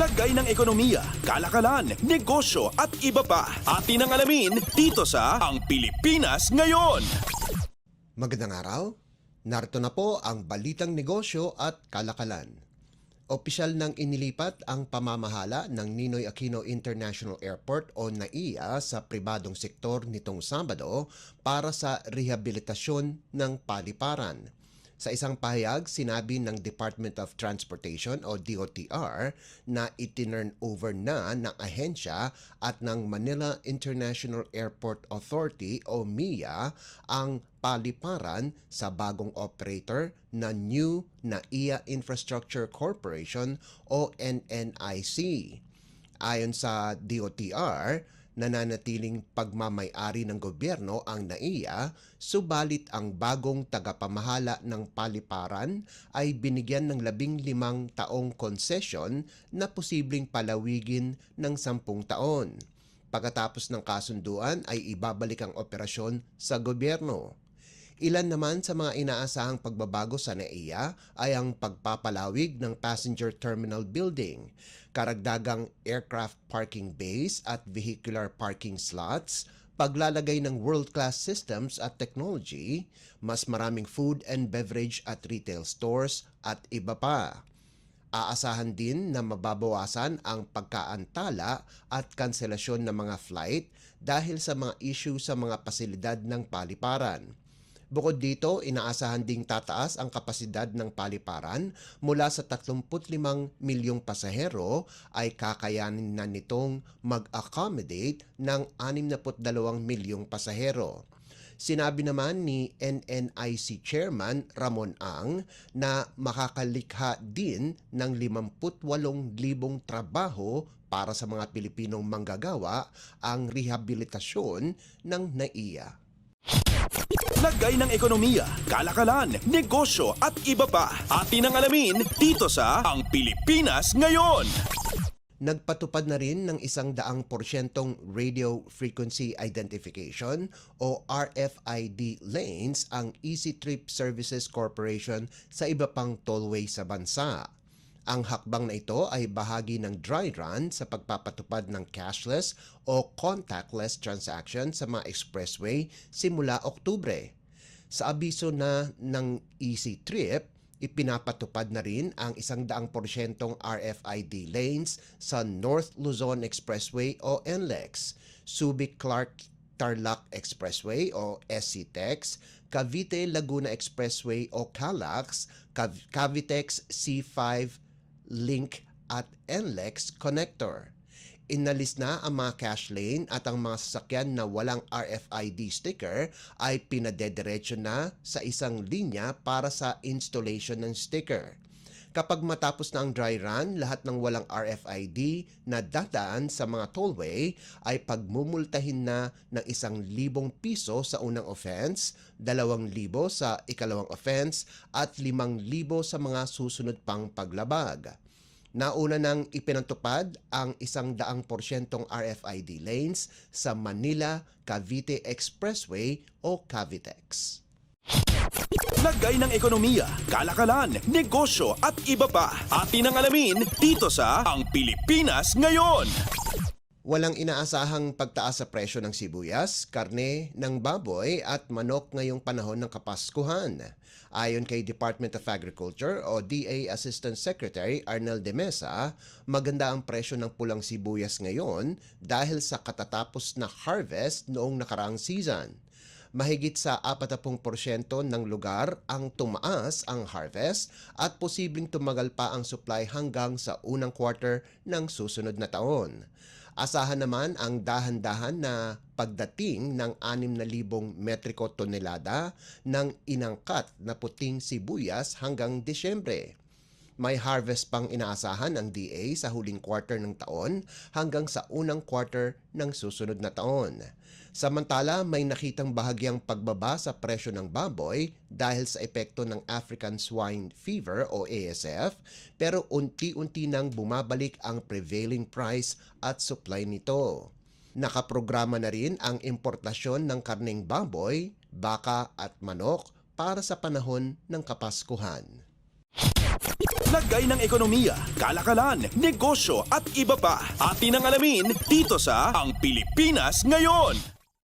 Lagay ng ekonomiya, kalakalan, negosyo at iba pa. Atin ang alamin dito sa Ang Pilipinas Ngayon. Magandang araw. Narito na po ang balitang negosyo at kalakalan. Opisyal nang inilipat ang pamamahala ng Ninoy Aquino International Airport o NAIA sa pribadong sektor nitong Sabado para sa rehabilitasyon ng paliparan. Sa isang pahayag, sinabi ng Department of Transportation o DOTR na itinurn over na ng ahensya at ng Manila International Airport Authority o MIA ang paliparan sa bagong operator na New NAIA Infrastructure Corporation o NNIC. Ayon sa DOTR, nananatiling pagmamay-ari ng gobyerno ang NAIA, subalit ang bagong tagapamahala ng paliparan ay binigyan ng 15 taong konsesyon na posibleng palawigin ng 10 taon. Pagkatapos ng kasunduan ay ibabalik ang operasyon sa gobyerno. Ilan naman sa mga inaasahang pagbabago sa NAIA ay ang pagpapalawig ng passenger terminal building, karagdagang aircraft parking bays at vehicular parking slots, paglalagay ng world-class systems at technology, mas maraming food and beverage at retail stores at iba pa. Aasahan din na mababawasan ang pagkaantala at kanselasyon ng mga flight dahil sa mga issue sa mga pasilidad ng paliparan. Bukod dito, inaasahan ding tataas ang kapasidad ng paliparan mula sa 35 milyong pasahero ay kakayanin na nitong mag-accommodate ng 62 milyong pasahero. Sinabi naman ni NNIC Chairman Ramon Ang na makakalikha din ng 58,000 trabaho para sa mga Pilipinong manggagawa ang rehabilitasyon ng NAIA. Lagay ng ekonomiya, kalakalan, negosyo at iba pa. Atin ang alamin dito sa Ang Pilipinas Ngayon. Nagpatupad na rin ng 100% Radio Frequency Identification o RFID lanes ang Easy Trip Services Corporation sa iba pang tollway sa bansa. Ang hakbang na ito ay bahagi ng dry run sa pagpapatupad ng cashless o contactless transaction sa mga expressway simula Oktubre. Sa abiso na ng Easy Trip, ipinapatupad na rin ang 100% RFID lanes sa North Luzon Expressway o NLEX, Subic-Clark-Tarlac Expressway o SCTEX, Cavite-Laguna Expressway o CALAX, Cavitex C5 Link at NLEX Connector. Inalis na ang mga cash lane at ang mga sasakyan na walang RFID sticker ay pinadediretso na sa isang linya para sa installation ng sticker. Kapag matapos na ang dry run, lahat ng walang RFID na dadaan sa mga tollway ay pagmumultahin na ng 1,000 piso sa unang offense, 2,000 sa ikalawang offense at 5,000 sa mga susunod pang paglabag. Nauna nang ipinatupad ang 100% RFID lanes sa Manila-Cavite Expressway o Cavitex. Lagay ng ekonomiya, kalakalan, negosyo at iba pa. Atin ang alamin dito sa Ang Pilipinas Ngayon. Walang inaasahang pagtaas sa presyo ng sibuyas, karne ng baboy at manok ngayong panahon ng Kapaskuhan. Ayon kay Department of Agriculture o DA Assistant Secretary Arnel de Mesa, maganda ang presyo ng pulang sibuyas ngayon dahil sa katatapos na harvest noong nakaraang season. Mahigit sa 40% ng lugar ang tumaas ang harvest at posibleng tumagal pa ang supply hanggang sa unang quarter ng susunod na taon. Asahan naman ang dahan-dahan na pagdating ng 6,000 metriko tonelada ng inangkat na puting sibuyas hanggang Disyembre. May harvest pang inaasahan ang DA sa huling quarter ng taon hanggang sa unang quarter ng susunod na taon. Samantala, may nakitang bahagyang pagbaba sa presyo ng baboy dahil sa epekto ng African Swine Fever o ASF, pero unti-unti nang bumabalik ang prevailing price at supply nito. Nakaprograma na rin ang importasyon ng karneng baboy, baka at manok para sa panahon ng Kapaskuhan. lagay ng ekonomiya, kalakalan, negosyo at iba pa. Atin ang alamin dito sa Ang Pilipinas Ngayon.